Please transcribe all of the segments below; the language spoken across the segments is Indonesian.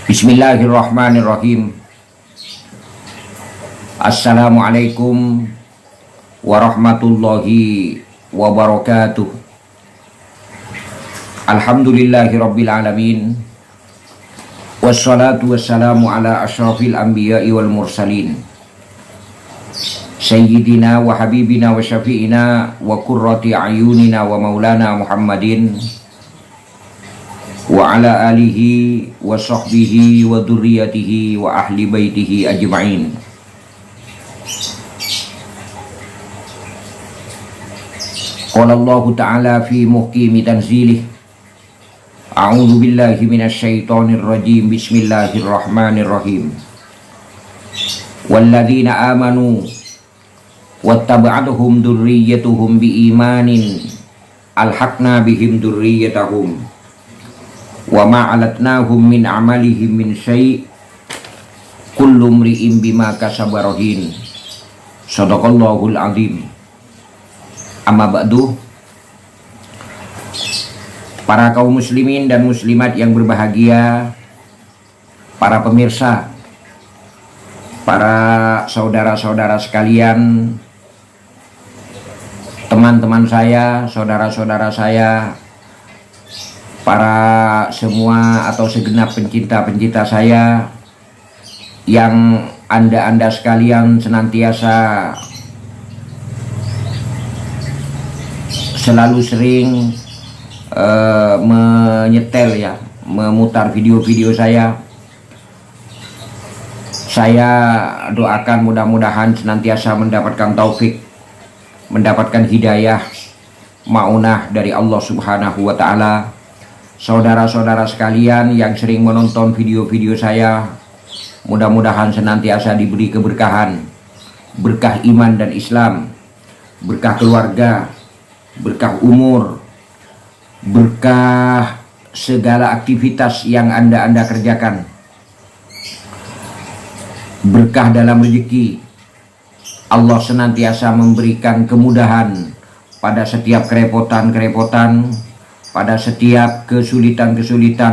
Bismillahirrahmanirrahim. Assalamualaikum warahmatullahi wabarakatuh. Alhamdulillahirabbil alamin. Wassalatu wassalamu ala asyrafil anbiya'i wal mursalin. Sayyidina wa habibina wa syafi'ina wa qurrati ayunina wa maulana Muhammadin wa ala alihi wa sahbihi wa dhurriyyatihi wa ahli baitihi ajma'in. Qala Allah ta'ala fi muhkimi tanzilih. A'udzu billahi minasy syaithanir rajim. Bismillahirrahmanirrahim. Walladzina amanu wattaba'atuhum dzurriyyatuhum biimanin alhaqna bihim dzurriyyatahum wa ma alatnahum min amalihim min syai' kullu mri'in bima kasaba rahin. Shadaqallahul azim. Amma ba'du. Para kaum muslimin dan muslimat yang berbahagia, para pemirsa, para saudara-saudara sekalian, teman-teman saya, saudara-saudara saya, para semua atau segenap pencinta-pencinta saya yang anda sekalian senantiasa selalu sering menyetel ya, memutar video-video saya. Saya doakan mudah-mudahan senantiasa mendapatkan taufik, mendapatkan hidayah, maunah dari Allah Subhanahu wa ta'ala. Saudara-saudara sekalian yang sering menonton video-video saya, mudah-mudahan senantiasa diberi keberkahan, berkah iman dan Islam, berkah keluarga, berkah umur, berkah segala aktivitas yang anda kerjakan, berkah dalam rezeki. Allah senantiasa memberikan kemudahan pada setiap kerepotan, pada setiap kesulitan.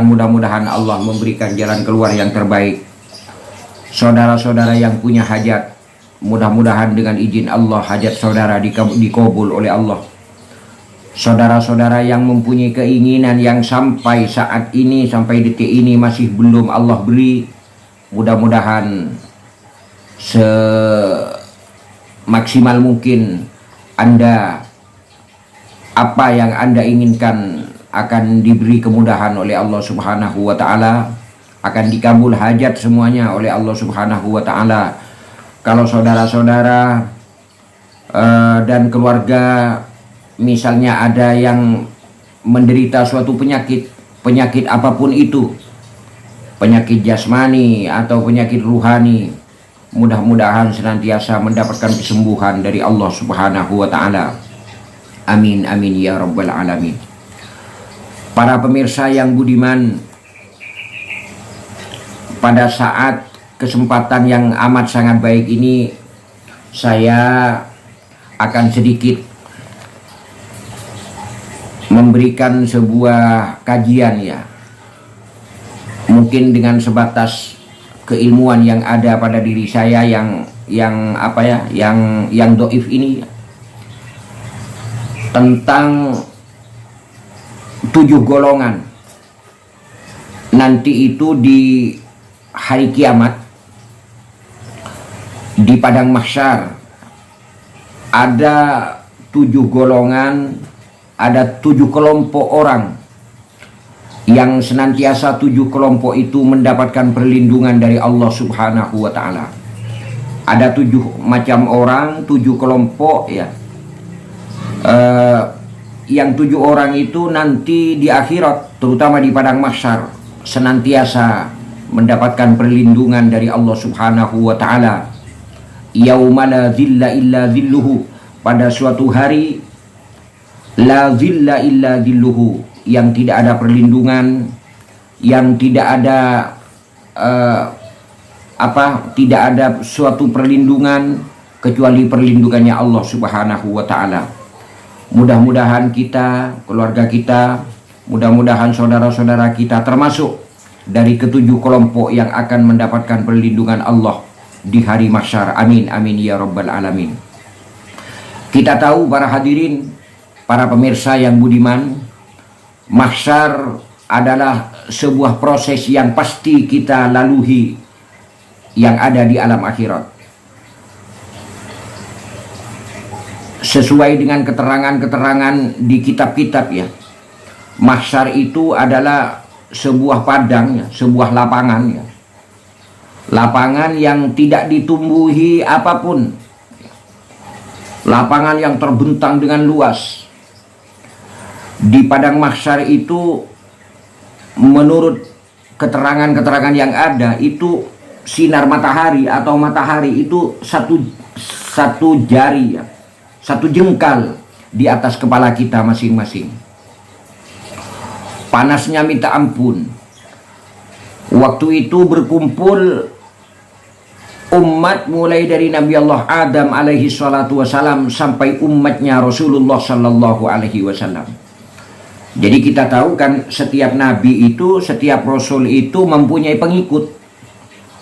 Mudah-mudahan Allah memberikan jalan keluar yang terbaik. Saudara-saudara yang punya hajat, mudah-mudahan dengan izin Allah hajat saudara dikabul oleh Allah. Saudara-saudara yang mempunyai keinginan yang sampai saat ini, sampai detik ini masih belum Allah beri, mudah-mudahan semaksimal mungkin anda, apa yang anda inginkan akan diberi kemudahan oleh Allah Subhanahu wa ta'ala, akan dikabul hajat semuanya oleh Allah Subhanahu wa ta'ala. Kalau saudara-saudara dan keluarga misalnya ada yang menderita suatu penyakit apapun itu, penyakit jasmani atau penyakit ruhani, mudah-mudahan senantiasa mendapatkan kesembuhan dari Allah Subhanahu wa ta'ala. Amin amin ya rabbal alamin. Para pemirsa yang budiman, pada saat kesempatan yang amat sangat baik ini, saya akan sedikit memberikan sebuah kajian ya, mungkin dengan sebatas keilmuan yang ada pada diri saya yang doif ini, tentang 7 golongan nanti itu di hari kiamat, di padang mahsyar. Ada 7 golongan, ada 7 kelompok orang yang senantiasa 7 kelompok itu mendapatkan perlindungan dari Allah Subhanahu wa ta'ala. Ada 7 macam orang, 7 kelompok ya. Yang 7 orang itu nanti di akhirat, terutama di padang mahsyar, senantiasa mendapatkan perlindungan dari Allah Subhanahu wa ta'ala. Yauma la zilla illa zilluhu, pada suatu hari la zilla illa zilluhu, yang tidak ada perlindungan, yang tidak ada tidak ada suatu perlindungan kecuali perlindungannya Allah Subhanahu wa ta'ala. Mudah-mudahan kita, keluarga kita, mudah-mudahan saudara-saudara kita termasuk dari ketujuh kelompok yang akan mendapatkan perlindungan Allah di hari mahsyar. Amin amin ya rabbal alamin. Kita tahu para hadirin, para pemirsa yang budiman, mahsyar adalah sebuah proses yang pasti kita lalui yang ada di alam akhirat. Sesuai dengan keterangan-keterangan di kitab-kitab ya, mahsyar itu adalah sebuah padang ya, sebuah lapangan ya. Lapangan yang tidak ditumbuhi apapun. Lapangan yang terbentang dengan luas. Di padang mahsyar itu, menurut keterangan-keterangan yang ada, itu sinar matahari atau matahari itu satu jari ya, satu jengkal di atas kepala kita masing-masing. Panasnya minta ampun. Waktu itu berkumpul umat mulai dari Nabi Allah Adam alaihi salatu wasalam sampai umatnya Rasulullah sallallahu alaihi wasallam. Jadi kita tahu kan, setiap nabi itu, setiap rasul itu mempunyai pengikut,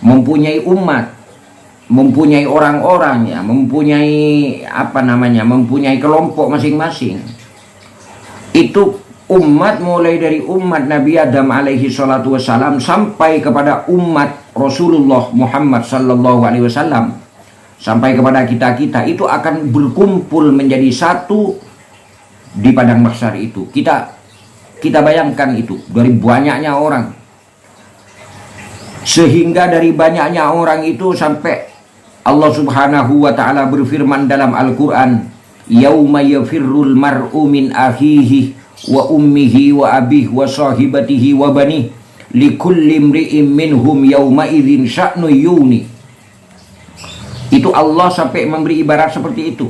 mempunyai umat, mempunyai orang-orang ya, mempunyai mempunyai kelompok masing-masing. Itu umat mulai dari umat Nabi Adam alaihi salatu wassalam sampai kepada umat Rasulullah Muhammad sallallahu alaihi wasallam, sampai kepada kita-kita, itu akan berkumpul menjadi satu di padang mahsyar itu. Kita bayangkan itu, dari banyaknya orang, sehingga dari banyaknya orang itu sampai Allah subhanahu wa ta'ala berfirman dalam Al-Quran, yauma yafirrul mar'u min akhihi wa ummihi wa abihi wa sahibatihi wa banih likulli imri'in minhum yauma idzin sya'nu yuni. Itu Allah sampai memberi ibarat seperti itu.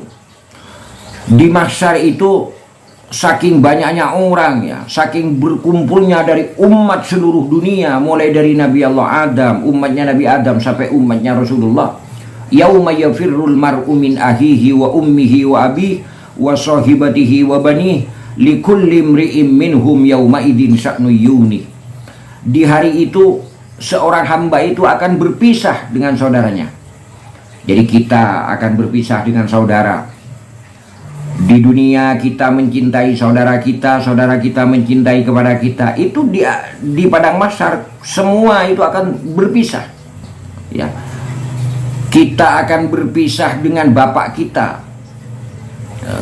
Di mahsyar itu saking banyaknya orang ya, saking berkumpulnya dari umat seluruh dunia, mulai dari Nabi Allah Adam, umatnya Nabi Adam sampai umatnya Rasulullah. Yauma yafirrul mar'u min akhihi wa ummihi wa abihi wa sahibatihi wa banih likulli imri'in minhum yauma idzin sya'nu yuni. Di hari itu seorang hamba itu akan berpisah dengan saudaranya. Jadi kita akan berpisah dengan saudara. Di dunia kita mencintai saudara kita mencintai kepada kita. Itu di padang mahsyar semua itu akan berpisah. Ya. Kita akan berpisah dengan bapak kita.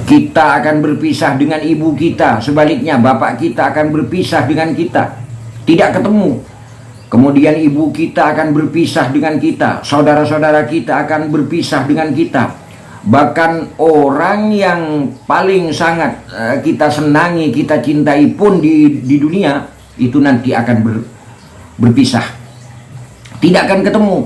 Kita akan berpisah dengan ibu kita. Sebaliknya bapak kita akan berpisah dengan kita, tidak ketemu. Kemudian ibu kita akan berpisah dengan kita, saudara-saudara kita akan berpisah dengan kita. Bahkan orang yang paling sangat kita senangi, kita cintai pun di dunia itu nanti akan berpisah, tidak akan ketemu.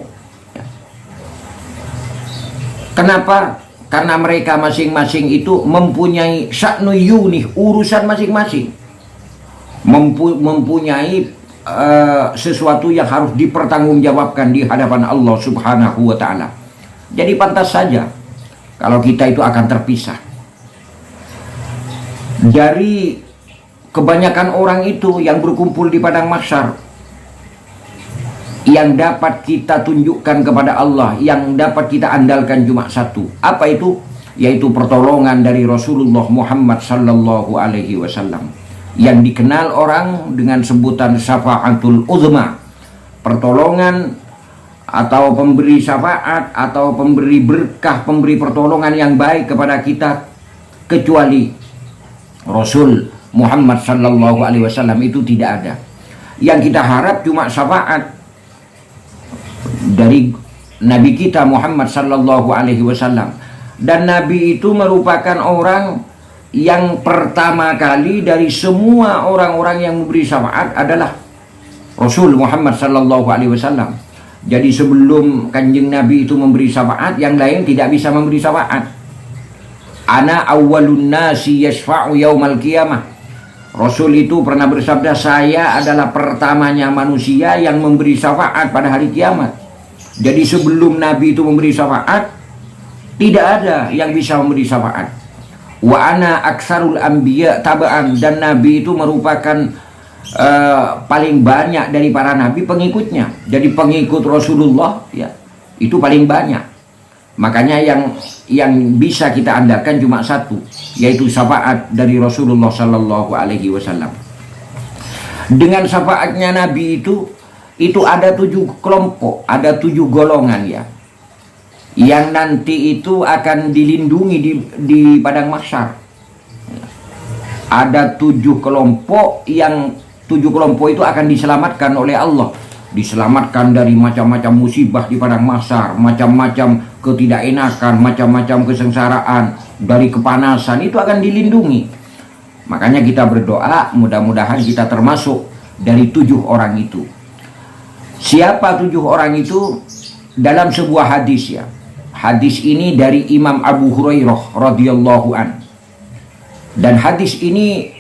Kenapa? Karena mereka masing-masing itu mempunyai sya'nu yunih, urusan masing-masing, mempunyai sesuatu yang harus dipertanggungjawabkan di hadapan Allah subhanahu wa ta'ala. Jadi pantas saja kalau kita itu akan terpisah. Dari kebanyakan orang itu yang berkumpul di padang mahsyar, yang dapat kita tunjukkan kepada Allah, yang dapat kita andalkan cuma satu. Apa itu? Yaitu pertolongan dari Rasulullah Muhammad sallallahu alaihi wasallam, yang dikenal orang dengan sebutan syafa'atul uzma, pertolongan atau pemberi syafaat atau pemberi berkah, pemberi pertolongan yang baik kepada kita, kecuali Rasul Muhammad sallallahu alaihi wasallam itu tidak ada. Yang kita harap cuma syafaat dari Nabi kita Muhammad sallallahu alaihi wasallam. Dan Nabi itu merupakan orang yang pertama kali dari semua orang-orang yang memberi syafaat adalah Rasul Muhammad sallallahu alaihi wasallam. Jadi sebelum kanjeng Nabi itu memberi syafaat, yang lain tidak bisa memberi syafaat. Ana awwalun nasi yashfa'u yaumal qiyamah. Rasul itu pernah bersabda, saya adalah pertamanya manusia yang memberi syafaat pada hari kiamat. Jadi sebelum Nabi itu memberi syafaat, tidak ada yang bisa memberi syafaat. Wa ana aksarul anbiya taba'an, dan Nabi itu merupakan paling banyak dari para nabi pengikutnya. Jadi pengikut Rasulullah ya itu paling banyak. Makanya yang bisa kita andalkan cuma satu, yaitu syafaat dari Rasulullah Sallallahu Alaihi Wasallam. Dengan syafaatnya Nabi itu ada 7 kelompok, ada 7 golongan ya, yang nanti itu akan dilindungi di padang mahsyar. Ada 7 kelompok yang 7 kelompok itu akan diselamatkan oleh Allah, diselamatkan dari macam-macam musibah di padang mahsyar, macam-macam ketidakenakan, macam-macam kesengsaraan, dari kepanasan, itu akan dilindungi. Makanya kita berdoa mudah-mudahan kita termasuk dari 7 orang itu. Siapa 7 orang itu? Dalam sebuah hadis ya. Hadis ini dari Imam Abu Hurairah radhiyallahu an. Dan hadis ini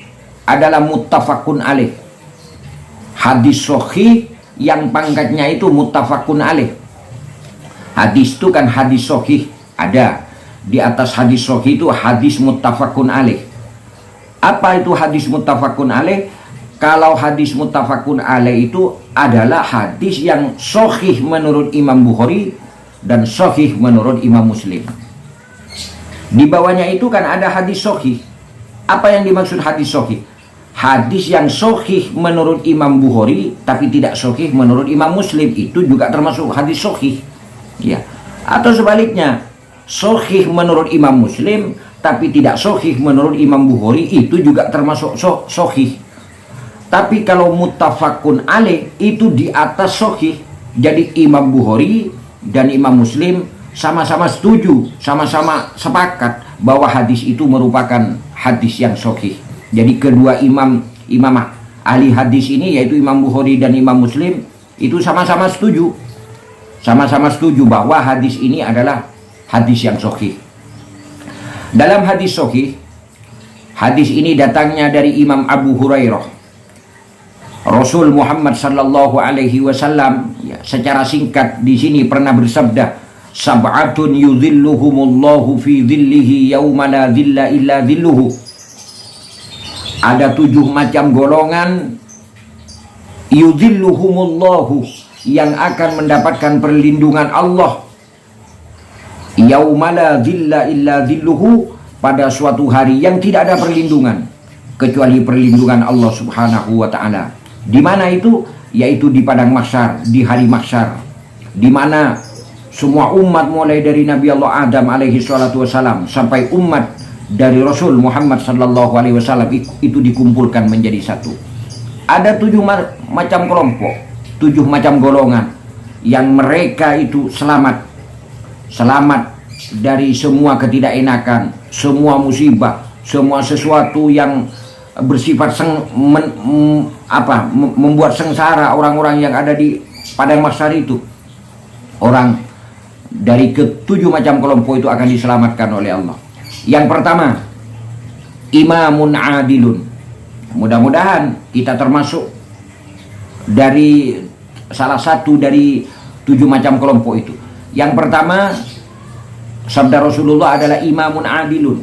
adalah muttafaqun alaih. Hadis sahih yang pangkatnya itu muttafaqun alaih. Hadis itu kan hadis sahih, ada di atas hadis sahih itu hadis muttafaqun alaih. Apa itu hadis muttafaqun alaih? Kalau hadis muttafaqun alaih itu adalah hadis yang sahih menurut Imam Bukhari dan sahih menurut Imam Muslim. Di bawahnya itu kan ada hadis sahih. Apa yang dimaksud hadis sahih? Hadis yang sahih menurut Imam Bukhari tapi tidak sahih menurut Imam Muslim, itu juga termasuk hadis sahih. Ya. Atau sebaliknya, sahih menurut Imam Muslim tapi tidak sahih menurut Imam Bukhari, itu juga termasuk sahih. Tapi kalau muttafaqun alaih itu di atas sahih. Jadi Imam Bukhari dan Imam Muslim sama-sama setuju, sama-sama sepakat bahwa hadis itu merupakan hadis yang sahih. Jadi kedua imam ahli hadis ini, yaitu Imam Bukhari dan Imam Muslim, itu sama-sama setuju. Sama-sama setuju bahwa hadis ini adalah hadis yang sahih. Dalam hadis sahih, hadis ini datangnya dari Imam Abu Hurairah. Rasul Muhammad sallallahu alaihi wasallam ya, secara singkat di sini pernah bersabda, sab'atun yudhilluhumullahu fi dhillihi yauma la dhilla illa dhilluhu. Ada 7 macam golongan yudhilluhumullahu yang akan mendapatkan perlindungan Allah yauma la dhilla illa dhilluhu, pada suatu hari yang tidak ada perlindungan kecuali perlindungan Allah Subhanahu wa taala. Di mana itu? Yaitu di padang mahsyar, di hari mahsyar, di mana semua umat mulai dari Nabi Allah Adam alaihi salatu wasalam sampai umat dari Rasul Muhammad sallallahu alaihi wasallam itu dikumpulkan menjadi satu. Ada 7 macam kelompok, 7 macam golongan yang mereka itu selamat dari semua ketidakenakan, semua musibah, semua sesuatu yang bersifat membuat sengsara orang-orang yang ada di padang mahsyar itu. Orang dari ke-7 macam kelompok itu akan diselamatkan oleh Allah. Yang pertama, imamun adilun. Mudah-mudahan kita termasuk dari salah satu dari 7 macam kelompok itu. Yang pertama, sabda Rasulullah adalah imamun adilun.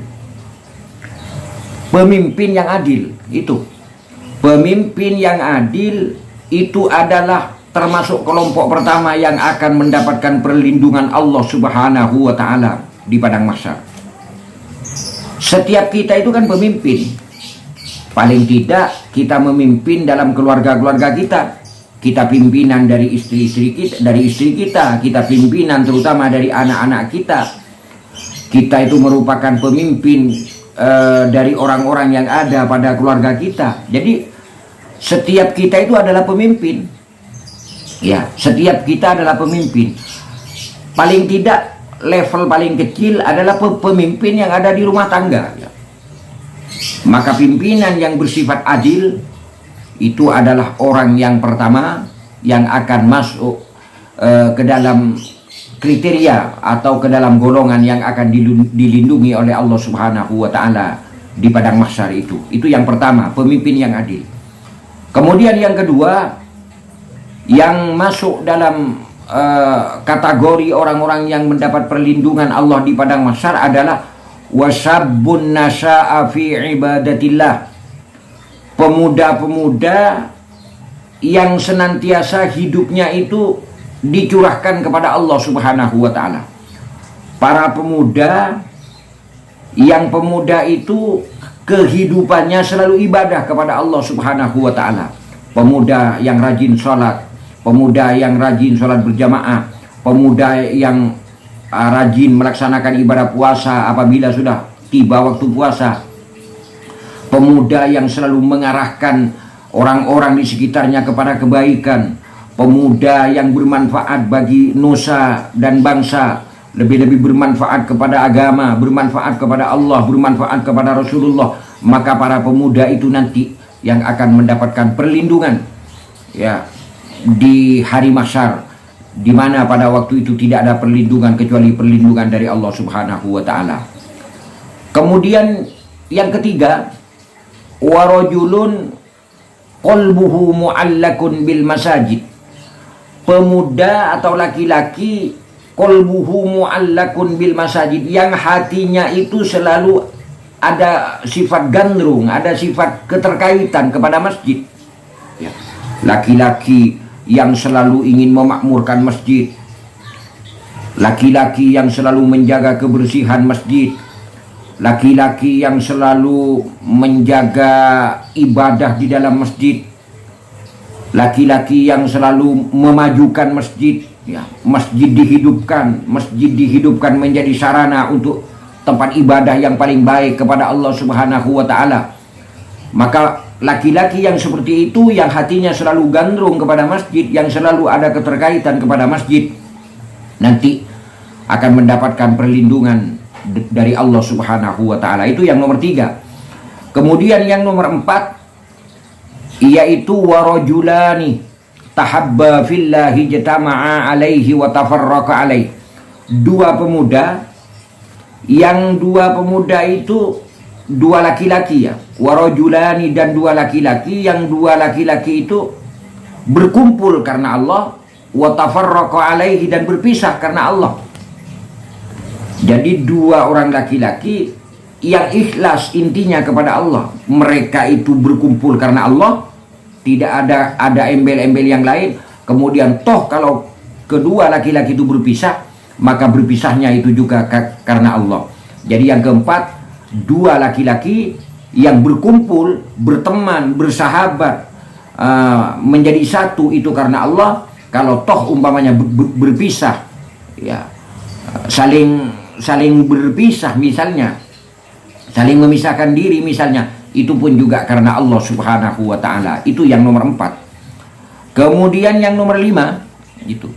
Pemimpin yang adil itu. Pemimpin yang adil itu adalah termasuk kelompok pertama yang akan mendapatkan perlindungan Allah Subhanahu wa taala di padang mahsyar. Setiap kita itu kan pemimpin. Paling tidak kita memimpin dalam keluarga-keluarga kita. Kita pimpinan dari istri-istri kita, kita pimpinan terutama dari anak-anak kita. Kita itu merupakan pemimpin dari orang-orang yang ada pada keluarga kita. Jadi setiap kita itu adalah pemimpin. Ya, setiap kita adalah pemimpin. Paling tidak level paling kecil adalah pemimpin yang ada di rumah tangga. Ya. Maka pimpinan yang bersifat adil itu adalah orang yang pertama yang akan masuk ke dalam kriteria atau ke dalam golongan yang akan dilindungi oleh Allah Subhanahu wa taala di padang mahsyar itu. Itu yang pertama, pemimpin yang adil. Kemudian yang kedua, yang masuk dalam kategori orang-orang yang mendapat perlindungan Allah di padang mahsyar adalah wasabbun nasha'a fi ibadatillah. pemuda-pemuda yang senantiasa hidupnya itu dicurahkan kepada Allah Subhanahu wa Ta'ala. Para pemuda yang pemuda itu kehidupannya selalu ibadah kepada Allah Subhanahu wa Ta'ala. Pemuda yang rajin sholat, pemuda yang rajin sholat berjamaah, pemuda yang rajin melaksanakan ibadah puasa apabila sudah tiba waktu puasa, pemuda yang selalu mengarahkan orang-orang di sekitarnya kepada kebaikan, pemuda yang bermanfaat bagi nusa dan bangsa, lebih-lebih bermanfaat kepada agama, bermanfaat kepada Allah, bermanfaat kepada Rasulullah. Maka para pemuda itu nanti yang akan mendapatkan perlindungan ya di hari mahsyar, di mana pada waktu itu tidak ada perlindungan kecuali perlindungan dari Allah Subhanahu wa Ta'ala. Kemudian yang ketiga, warajulun qalbuhu mu'allakun bil masajid. Pemuda atau laki-laki qalbuhu mu'allakun bil masajid, yang hatinya itu selalu ada sifat gandrung, ada sifat keterkaitan kepada masjid. Laki-laki yang selalu ingin memakmurkan masjid, laki-laki yang selalu menjaga kebersihan masjid, laki-laki yang selalu menjaga ibadah di dalam masjid, laki-laki yang selalu memajukan masjid. Masjid dihidupkan menjadi sarana untuk tempat ibadah yang paling baik kepada Allah Subhanahu wa Ta'ala. Maka laki-laki yang seperti itu, yang hatinya selalu gandrung kepada masjid, yang selalu ada keterkaitan kepada masjid, nanti akan mendapatkan perlindungan dari Allah Subhanahu wa Ta'ala. Itu yang nomor 3. Kemudian yang nomor 4, yaitu warajulani tahabba fillahi jatama'a alaihi wa tafarraqa alaihi. Dua pemuda itu dua laki-laki ya. Warajulani, dan dua laki-laki, yang dua laki-laki itu berkumpul karena Allah, wa tafarraqa alaihi, dan berpisah karena Allah. Jadi dua orang laki-laki yang ikhlas intinya kepada Allah. Mereka itu berkumpul karena Allah, tidak ada embel-embel yang lain. Kemudian toh kalau kedua laki-laki itu berpisah, maka berpisahnya itu juga karena Allah. Jadi yang keempat, dua laki-laki yang berkumpul, berteman, bersahabat, menjadi satu itu karena Allah. Kalau toh umpamanya berpisah, ya saling berpisah misalnya, saling memisahkan diri misalnya, itu pun juga karena Allah Subhanahu wa Ta'ala. Itu yang nomor 4. Kemudian yang nomor 5 itu,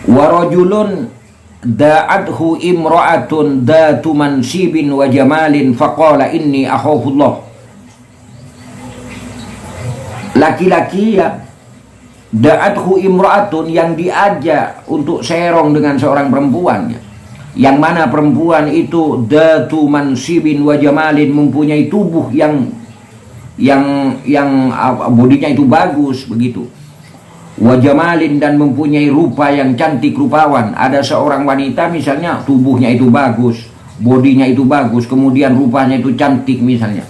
warajulun da'athu imra'atun datu mansibin wa jamalin faqala inni akhafullah. Laki-laki ya, da'athu imra'atun, yang diajak untuk serong dengan seorang perempuan ya. Yang mana perempuan itu datu mansibin wa jamalin, mempunyai tubuh yang bodinya itu bagus begitu. Wa jamalin, dan mempunyai rupa yang cantik rupawan. Ada seorang wanita misalnya tubuhnya itu bagus, bodinya itu bagus, kemudian rupanya itu cantik misalnya.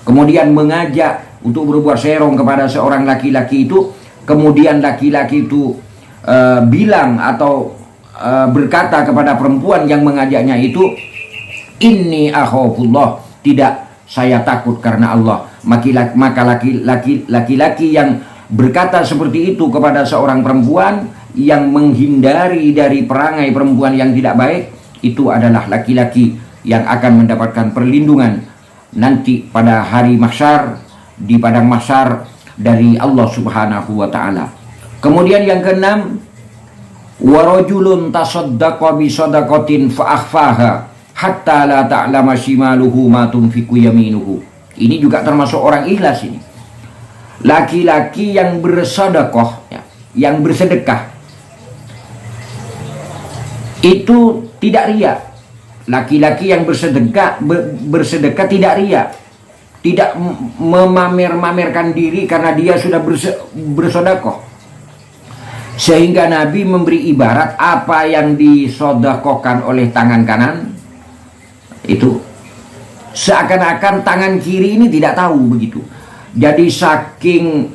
Kemudian mengajak untuk berbuat serong kepada seorang laki-laki itu, kemudian laki-laki itu bilang atau berkata kepada perempuan yang mengajaknya itu, inni akhafullah, tidak, saya takut karena Allah. Maka laki-laki yang berkata seperti itu kepada seorang perempuan yang menghindari dari perangai perempuan yang tidak baik, itu adalah laki-laki yang akan mendapatkan perlindungan nanti pada hari mahsyar, di padang mahsyar dari Allah Subhanahu wa Ta'ala. Kemudian yang keenam, warajulun tasaddaqa bi sadaqatin fa akhfaha hatta la ta'lama shimaluhu ma tunfiqu yaminuhu. Ini juga termasuk orang ikhlas ini. Laki-laki yang bersedekah ya, yang bersedekah itu tidak riya. Laki-laki yang bersedekah tidak riya, tidak memamer-mamerkan diri karena dia sudah bersedekah. Sehingga Nabi memberi ibarat apa yang disedekahkan oleh tangan kanan itu seakan-akan tangan kiri ini tidak tahu begitu. Jadi saking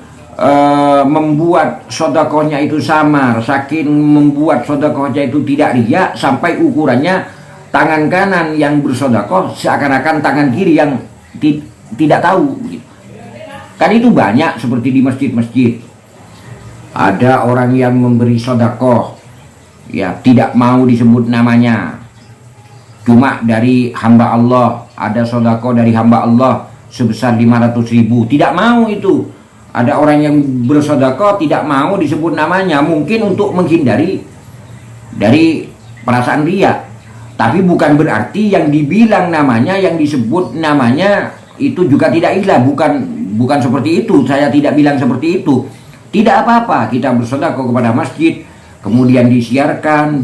membuat sodakohnya itu samar, saking membuat sodakohnya itu tidak riya, sampai ukurannya tangan kanan yang bersodakoh seakan-akan tangan kiri yang tidak tahu. Kan itu banyak seperti di masjid-masjid. Ada orang yang memberi sodakoh, ya tidak mau disebut namanya, cuma dari hamba Allah. Ada sodakoh dari hamba Allah sebesar 500.000, tidak mau itu. Ada orang yang bersodakoh tidak mau disebut namanya, mungkin untuk menghindari dari perasaan riya. Tapi bukan berarti yang dibilang namanya, yang disebut namanya itu juga tidak ikhlas. Bukan seperti itu, saya tidak bilang seperti itu. Tidak apa-apa kita bersodakoh kepada masjid, kemudian disiarkan,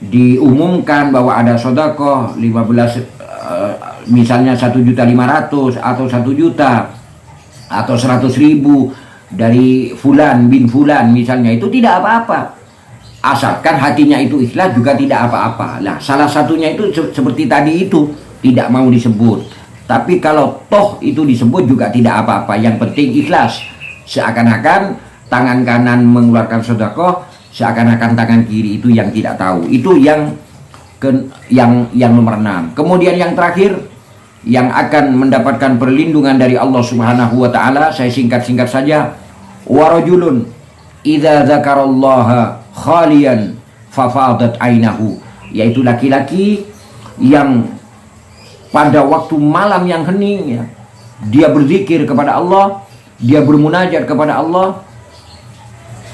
diumumkan bahwa ada sodakoh 15, misalnya 1.500.000 atau 1 juta atau 100.000 dari fulan bin fulan misalnya, itu tidak apa-apa, asalkan hatinya itu ikhlas juga tidak apa-apa. Nah, salah satunya itu seperti tadi itu tidak mau disebut. Tapi kalau toh itu disebut juga tidak apa-apa, yang penting ikhlas. Seakan-akan tangan kanan mengeluarkan sedekah, seakan-akan tangan kiri itu yang tidak tahu. Itu yang nomor 6. Kemudian yang terakhir, yang akan mendapatkan perlindungan dari Allah Subhanahu wa taala, saya singkat-singkat saja. Wa rajulun idza dzakarallaha khalian fafadat ainahu, yaitu laki-laki yang pada waktu malam yang hening, ya, dia berzikir kepada Allah, dia bermunajat kepada Allah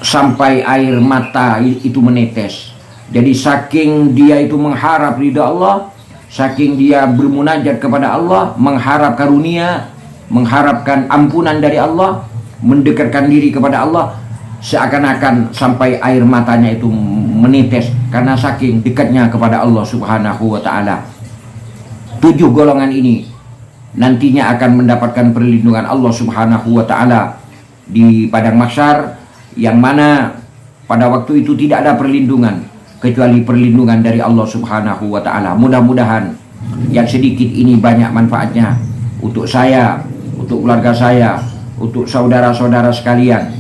sampai air mata itu menetes. Jadi saking dia itu mengharap ridha Allah, saking dia bermunajat kepada Allah, mengharap karunia, mengharapkan ampunan dari Allah, mendekatkan diri kepada Allah, seakan-akan sampai air matanya itu menetes karena saking dekatnya kepada Allah Subhanahu wa taala. 7 golongan ini nantinya akan mendapatkan perlindungan Allah Subhanahu wa taala di padang mahsyar, yang mana pada waktu itu tidak ada perlindungan kecuali perlindungan dari Allah Subhanahu wa taala. Mudah-mudahan yang sedikit ini banyak manfaatnya untuk saya, untuk keluarga saya, untuk saudara-saudara sekalian.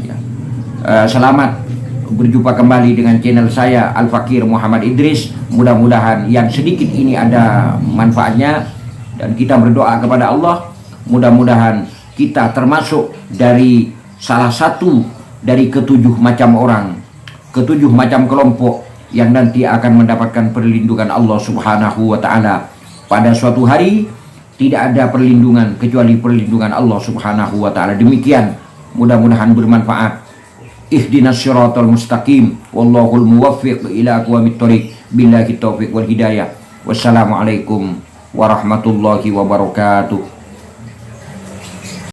Selamat berjumpa kembali dengan channel saya Al-Fakir Muhammad Idris. Mudah-mudahan yang sedikit ini ada manfaatnya, dan kita berdoa kepada Allah mudah-mudahan kita termasuk dari salah satu dari ke-7 macam orang, ke-7 macam kelompok yang nanti akan mendapatkan perlindungan Allah Subhanahu wa taala. Pada suatu hari tidak ada perlindungan kecuali perlindungan Allah Subhanahu wa taala. Demikian, mudah-mudahan bermanfaat. Ihdinas siratal mustaqim, wallahul muwaffiq ila aqwamit thoriq, billahi taufiq wal hidayah. Wassalamualaikum warahmatullahi wabarakatuh.